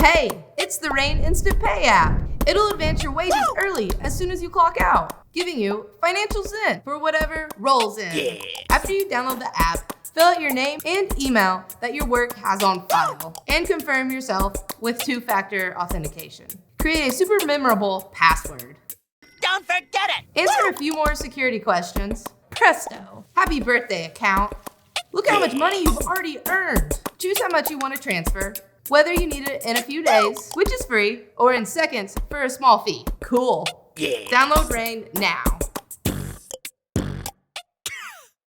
hey, it's the Rain Instant Pay app. It'll advance your wages early as soon as you clock out, giving you financial zen for whatever rolls in. Yeah. After you download the app, fill out your name and email that your work has on file, and confirm yourself with two-factor authentication. Create a super memorable password. Don't forget it! Answer a few more security questions. Presto! Happy birthday, account. Look how much money you've already earned. Choose how much you want to transfer, whether you need it in a few days, which is free, or in seconds for a small fee. Cool. Yeah. Download Rain now.